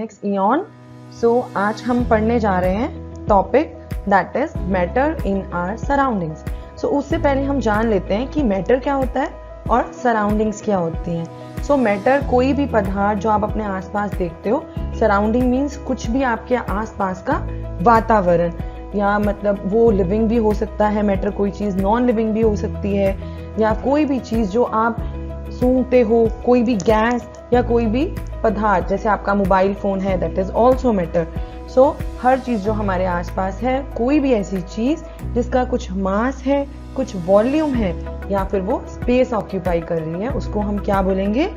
Next ion. सो आज हम पढ़ने जा रहे हैं topic that is matter in our surroundings. So उससे पहले हम जान लेते हैं कि मैटर क्या होता है और सराउंडिंग्स क्या होती हैं। सो मैटर कोई भी पदार्थ जो आप अपने आसपास देखते हो, सराउंडिंग मीन्स कुछ भी आपके आसपास का वातावरण, या मतलब वो लिविंग भी हो सकता है मैटर, कोई चीज़ नॉन लिविंग भी हो सकती है, या कोई भी चीज़ जो आप सूंघते हो, कोई भी गैस या कोई भी पदार्थ, जैसे आपका मोबाइल फोन है, दैट इज ऑल्सो मैटर। सो हर चीज़ जो हमारे आसपास है, कोई भी ऐसी चीज़ जिसका कुछ मास है, कुछ वॉल्यूम है, या फिर वो स्पेस ऑक्यूपाई कर रही है, उसको हम क्या बोलेंगे?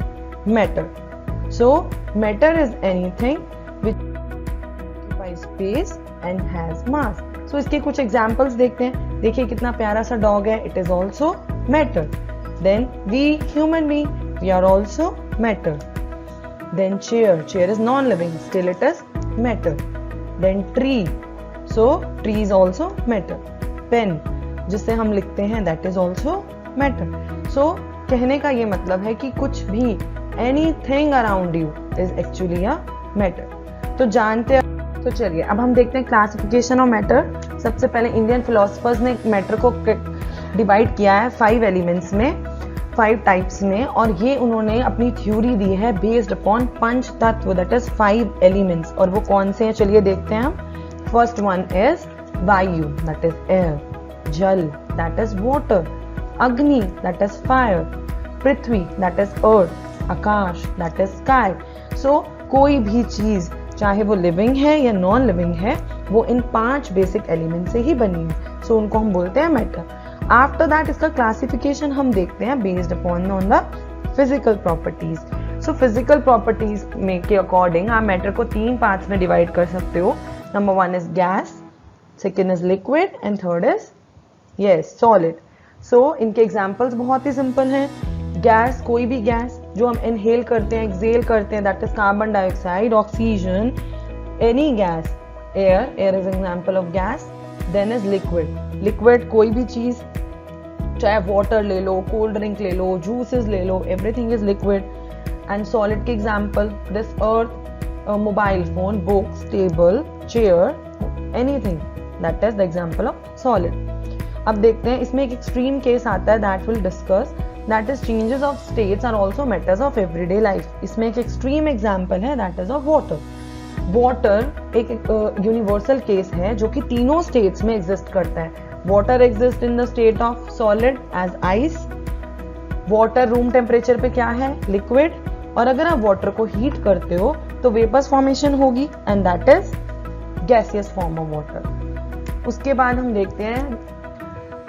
Matter. So matter is anything which occupy space and has mass. So इसके कुछ एग्जाम्पल्स देखते हैं। देखिए कितना प्यारा सा डॉग है, it is also matter. Then we human being, we are also matter. Then chair is non-living, still it is matter. Then tree, so tree is also matter. Pen, जिससे हम लिखते हैं, that is also matter. So कहने का ये मतलब है कि कुछ भी anything around you is actually a matter. तो जानते हैं, तो चलिए अब हम देखते हैं क्लासिफिकेशन ऑफ मैटर। सबसे पहले इंडियन फिलोसफर्स ने मैटर को डिवाइड किया है 5 एलिमेंट्स में, 5 टाइप्स में, और ये उन्होंने अपनी थ्योरी दी है बेस्ड अपॉन पंच तत्व, दैट इज 5 एलिमेंट्स। और वो कौन से हैं चलिए देखते हैं हम। First one is vayu, that is air. Jal, that is water. Agni, that is fire. Prithvi, that is earth. Akash, that is sky. So कोई भी चीज चाहे वो लिविंग है या नॉन लिविंग है, वो इन 5 बेसिक एलिमेंट से ही बनी है। सो उनको हम बोलते हैं मैटर। आफ्टर दैट इसका क्लासिफिकेशन हम देखते हैं based upon on the physical properties. So physical properties में के अकॉर्डिंग आप मैटर को 3 पार्ट्स में डिवाइड कर सकते हो। Number 1 is gas, second is liquid and third is solid. So इनके एग्जाम्पल्स बहुत ही सिंपल हैं। गैस, कोई भी गैस जो हम इनहेल करते हैं, एक्सेल करते हैं, that is carbon dioxide, oxygen, any gas. Air is example of gas. Then is liquid कोई भी चीज, चाहे वाटर ले लो, कोल्ड ड्रिंक ले लो, जूसेस ले लो, everything is liquid. And solid के example this earth, mobile phone, books, table, chair, anything, that is the example of solid. अब देखते हैं इसमें एक एक्सट्रीम केस आता है that will discuss, that is changes of states are also matters of everyday life. इसमें एक extreme example है that is of water. Water एक यूनिवर्सल केस है जो कि तीनों स्टेट्स में एग्जिस्ट करता है। Water exist in the state of solid as ice. Water room temperature पे क्या है? लिक्विड। और अगर आप वाटर को हीट करते हो तो वेपर्स फॉर्मेशन होगी and that is gaseous form of water. उसके बाद हम देखते हैं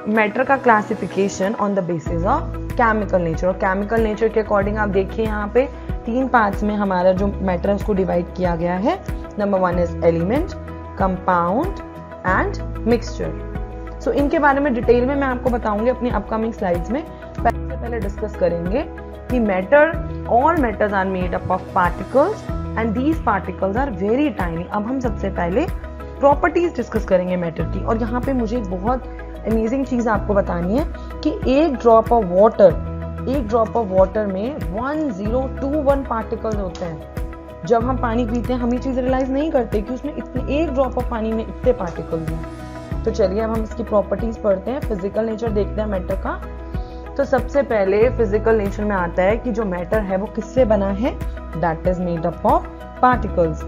मैटर का classification on the basis of chemical nature. और केमिकल नेचर के अकॉर्डिंग आप देखिए यहाँ पे 3 पार्ट्स में हमारा जो मैटर है उसको डिवाइड किया गया है। Number 1 is element, compound and mixture. So इनके बारे में डिटेल में मैं आपको बताऊंगी अपनी अपकमिंग स्लाइड्स में। पहले डिस्कस करेंगे कि matter, all matters are made up of particles and these particles are very tiny. अब हम सबसे पहले प्रॉपर्टीज डिस्कस करेंगे मैटर की। और यहाँ पे मुझे एक बहुत अमेजिंग चीज आपको बतानी है कि एक ड्रॉप ऑफ वाटर में 1021 पार्टिकल्स होते हैं। जब हम पानी पीते हैं हम ये चीज रियलाइज नहीं करते कि उसमें इतने, एक ड्रॉप ऑफ पानी में इतने पार्टिकल्स हैं। तो चलिए अब हम इसकी प्रॉपर्टीज पढ़ते हैं, फिजिकल नेचर देखते हैं मैटर का। तो सबसे पहले फिजिकल नेचर में आता है कि जो मैटर है वो किससे बना है? That is made up of particles.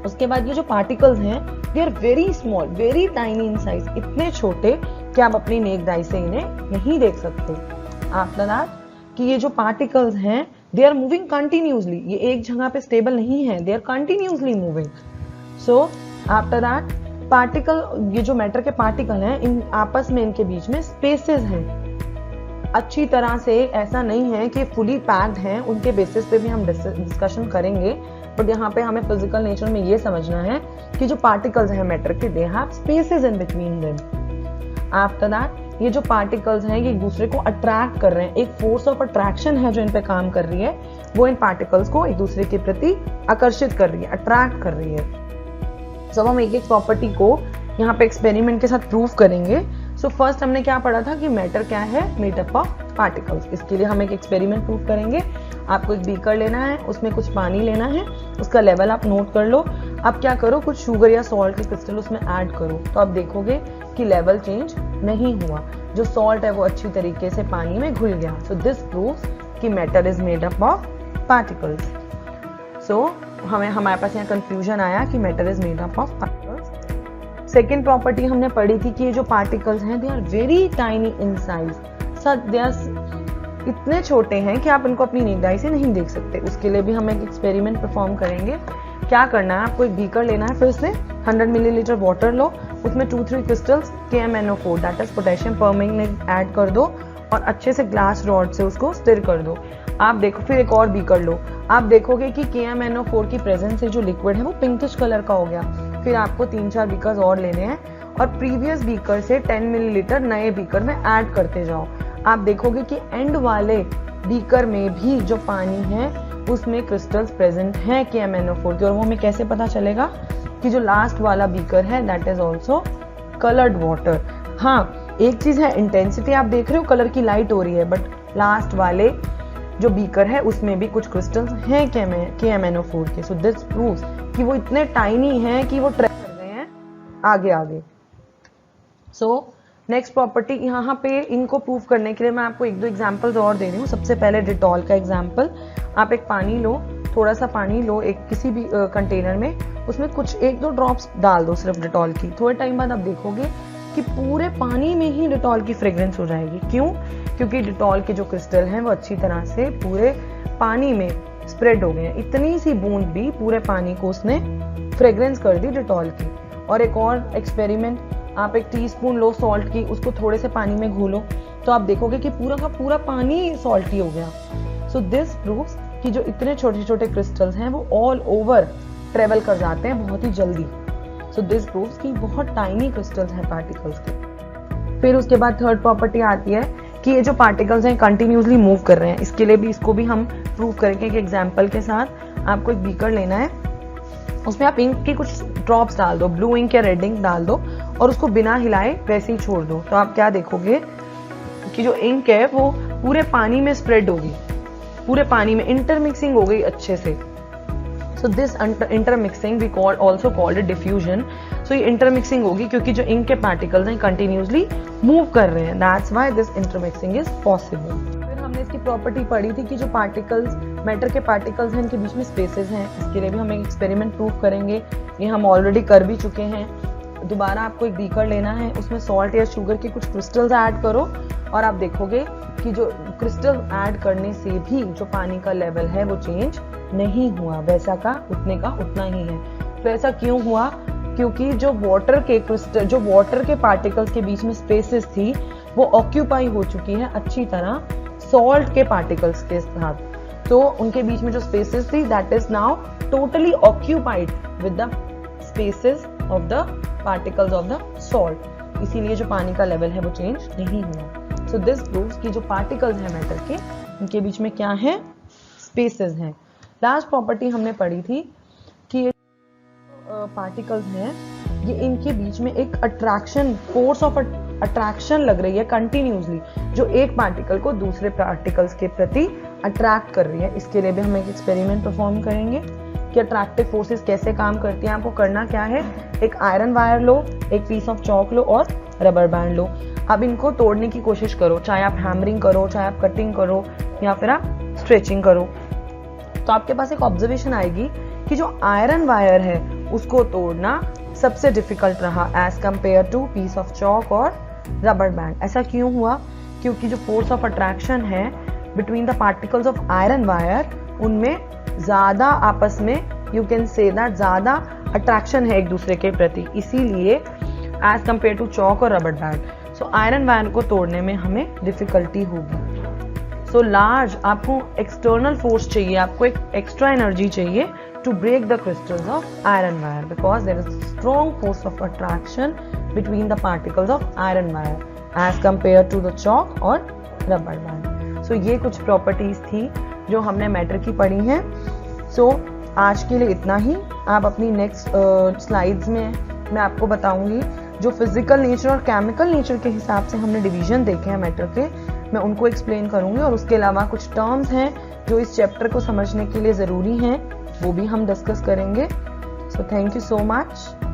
उसके बाद ये जो पार्टिकल्स हैं they are very small, very tiny in size, इतने छोटे कि आप अपनी नेक्ड आई से इन्हें नहीं देख सकते। आफ्टर दैट कि ये जो पार्टिकल्स हैं दे आर मूविंग कंटिन्यूसली, ये एक जगह पे स्टेबल नहीं है, they are continuously moving. So after that particle, ये जो मैटर के पार्टिकल हैं, इन आपस में इनके बीच में स्पेसेस हैं। अच्छी तरह से ऐसा नहीं है कि फुली पैक्ड हैं, उनके बेसिस पे भी हम डिस्कशन करेंगे। बट यहाँ पे हमें फिजिकल नेचर में ये समझना है कि जो पार्टिकल्स हैं मैटर के, they have spaces in between them. After that ये जो पार्टिकल्स हैं ये एक दूसरे को अट्रैक्ट कर रहे हैं, एक फोर्स ऑफ अट्रैक्शन है जो इन पे काम कर रही है, वो इन पार्टिकल्स को एक दूसरे के प्रति आकर्षित कर रही है, अट्रैक्ट कर रही है। सो हम एक एक प्रॉपर्टी को यहाँ पे एक्सपेरिमेंट के साथ प्रूव करेंगे। सो फर्स्ट हमने क्या पढ़ा था कि मैटर क्या है? Made up of particles. इसके लिए हम एक एक्सपेरिमेंट प्रूव करेंगे। आपको एक बीकर लेना है, उसमें कुछ पानी लेना है, उसका लेवल आप नोट कर लो। अब क्या करो, कुछ शुगर या सॉल्ट के क्रिस्टल उसमें ऐड करो, तो आप देखोगे कि लेवल चेंज नहीं हुआ, जो सॉल्ट है वो अच्छी तरीके से पानी में घुल गया। सो दिस प्रूव्स कि matter is made up of particles. So हमारे पास यहाँ कंफ्यूजन आया कि matter is made up of particles. Second property हमने पढ़ी थी कि ये जो पार्टिकल्स हैं they are very tiny in size. They are इतने छोटे हैं कि आप इनको अपनी नेक्ड आई से नहीं देख सकते। उसके लिए भी हम एक एक्सपेरिमेंट परफॉर्म करेंगे। क्या करना है, आपको एक बीकर लेना है, फिर से 100 मिलीलीटर वाटर लो, उसमें 2-3 crystals KMnO4 that is potassium permanganate add कर दो और अच्छे से ग्लास रॉड से उसको स्टिर कर दो। आप देखो, फिर एक और बीकर लो, आप देखोगे कि KMnO4 की प्रेजेंस से जो लिक्विड है वो पिंकिश कलर का हो गया। फिर आपको 3-4 बीकर्स और लेने हैं और प्रीवियस बीकर से 10 मिलीलीटर नए बीकर में ऐड करते जाओ। आप देखोगे कि एंड वाले बीकर में भी जो पानी है उसमें क्रिस्टल्स प्रेजेंट हैं KMnO4 के। और वो हमें कैसे पता चलेगा कि जो लास्ट वाला बीकर है that is also coloured water. हाँ, एक चीज है, इंटेंसिटी आप देख रहे हो कलर की लाइट हो रही है, बट लास्ट वाले जो बीकर है उसमें भी कुछ क्रिस्टल्स हैं KMnO4 के। सो दिस प्रूव्स कि वो इतने टाइनी हैं कि वो ट्रैक कर रहे हैं आगे आगे। सो नेक्स्ट प्रॉपर्टी, यहाँ पे इनको प्रूव करने के लिए मैं आपको 1-2 एग्जांपल्स और दे रही हूँ। सबसे पहले डिटॉल का एग्जांपल। आप एक पानी लो, थोड़ा सा पानी लो एक किसी भी कंटेनर में, उसमें कुछ 1-2 ड्रॉप्स डाल दो सिर्फ डिटॉल की। थोड़े टाइम बाद आप देखोगे कि पूरे पानी में ही डिटॉल की फ्रेग्रेंस हो जाएगी। क्यों? क्योंकि डिटॉल के जो क्रिस्टल हैं वो अच्छी तरह से पूरे पानी में स्प्रेड हो गए हैं। इतनी सी बूंद भी पूरे पानी को उसने फ्रेग्रेंस कर दी डिटॉल की। और एक और एक्सपेरिमेंट, आप एक टीस्पून लो सॉल्ट की, उसको थोड़े से पानी में घोलो, तो आप देखोगे कि पूरा का पूरा पानी सॉल्टी हो गया। सो दिस प्रूव्स कि जो इतने छोटे छोटे क्रिस्टल्स हैं वो ऑल ओवर ट्रेवल कर जाते हैं बहुत ही जल्दी। सो दिस प्रूव्स कि बहुत टाइनी क्रिस्टल्स हैं पार्टिकल्स के। फिर उसके बाद थर्ड प्रॉपर्टी आती है कि ये जो पार्टिकल्स हैं कंटिन्यूसली मूव कर रहे हैं। इसके लिए भी इसको भी हम प्रूव करेंगे कि एग्जाम्पल के साथ। आपको एक बीकर लेना है, उसमें आप इंक की कुछ ड्रॉप्स डाल दो, ब्लू इंक या रेड इंक डाल दो और उसको बिना हिलाए वैसे ही छोड़ दो। तो आप क्या देखोगे कि जो इंक है वो पूरे पानी में स्प्रेड होगी, पूरे पानी में इंटरमिक्सिंग हो गई अच्छे से। So this intermixing we also called diffusion. So ये इंटरमिक्सिंग होगी क्योंकि जो इंक के पार्टिकल्स हैं कंटिन्यूसली मूव कर रहे हैं। That's why this intermixing is possible. फिर हमने इसकी प्रॉपर्टी पढ़ी थी कि जो पार्टिकल्स, मैटर के पार्टिकल्स हैं, इनके बीच में स्पेसेस हैं। इसके लिए भी हम एक एक्सपेरिमेंट प्रूव करेंगे। ये हम ऑलरेडी कर भी चुके हैं। दोबारा आपको एक बीकर लेना है, उसमें सॉल्ट या शुगर के कुछ क्रिस्टल्स ऐड करो और आप देखोगे कि जो क्रिस्टल ऐड करने से भी जो पानी का लेवल है वो चेंज नहीं हुआ, वैसा का उतना ही है। तो ऐसा क्यों हुआ? क्योंकि जो वाटर के क्रिस्टल, जो वाटर के पार्टिकल्स के बीच में स्पेसेस थी वो ऑक्यूपाई हो चुकी है अच्छी तरह सॉल्ट के पार्टिकल्स के साथ। तो उनके बीच में जो स्पेसेस थी that is now totally occupied with the spaces of the particles of the salt. इसीलिए जो पानी का लेवल है वो चेंज नहीं हुआ। सो दिस प्रूव्स कि जो पार्टिकल्स हैं मैटर के, इनके बीच में क्या है? स्पेसेस हैं। लास्ट प्रॉपर्टी हमने पढ़ी थी कि ये पार्टिकल्स हैं, ये इनके बीच में एक अट्रैक्शन, फोर्स ऑफ अट्रैक्शन लग रही है कंटिन्यूसली, जो एक पार्टिकल को दूसरे पार्टिकल्स के प्रति अट्रैक्ट कर रही है। इसके लिए भी हम एक एक्सपेरिमेंट परफॉर्म करेंगे कि अट्रैक्टिव फोर्सेस कैसे काम करती हैं। आपको करना क्या है, एक आयरन वायर लो, एक पीस ऑफ चॉक लो और रबर बैंड लो। अब इनको तोड़ने की कोशिश करो, चाहे आप हैमरिंग करो, चाहे आप कटिंग करो या फिर आप स्ट्रेचिंग करो। तो आपके पास एक ऑब्जर्वेशन आएगी कि जो आयरन वायर है उसको तोड़ना सबसे डिफिकल्ट रहा as compare to piece of chalk और रबर बैंड। ऐसा क्यों हुआ? क्योंकि जो फोर्स ऑफ अट्रैक्शन है between the particles of iron wire, उनमें ज्यादा आपस में, यू कैन से दैट ज्यादा अट्रैक्शन है एक दूसरे के प्रति, इसीलिए एज कंपेयर टू चॉक और rubber band. So iron wire को तोड़ने में हमें डिफिकल्टी होगी। सो लार्ज आपको एक्सटर्नल फोर्स चाहिए, आपको एक एक्स्ट्रा एनर्जी चाहिए to break the crystals of iron wire because there is strong force of attraction between the particles of iron wire as compared to the chalk और rubber band. So ये कुछ properties थी जो हमने matter की पढ़ी हैं। So आज के लिए इतना ही। आप अपनी नेक्स्ट स्लाइड्स में मैं आपको बताऊंगी जो फिजिकल नेचर और केमिकल नेचर के हिसाब से हमने डिवीजन देखे हैं मैटर के, मैं उनको एक्सप्लेन करूँगी, और उसके अलावा कुछ टर्म्स हैं जो इस चैप्टर को समझने के लिए ज़रूरी हैं, वो भी हम डिस्कस करेंगे। So thank you so much.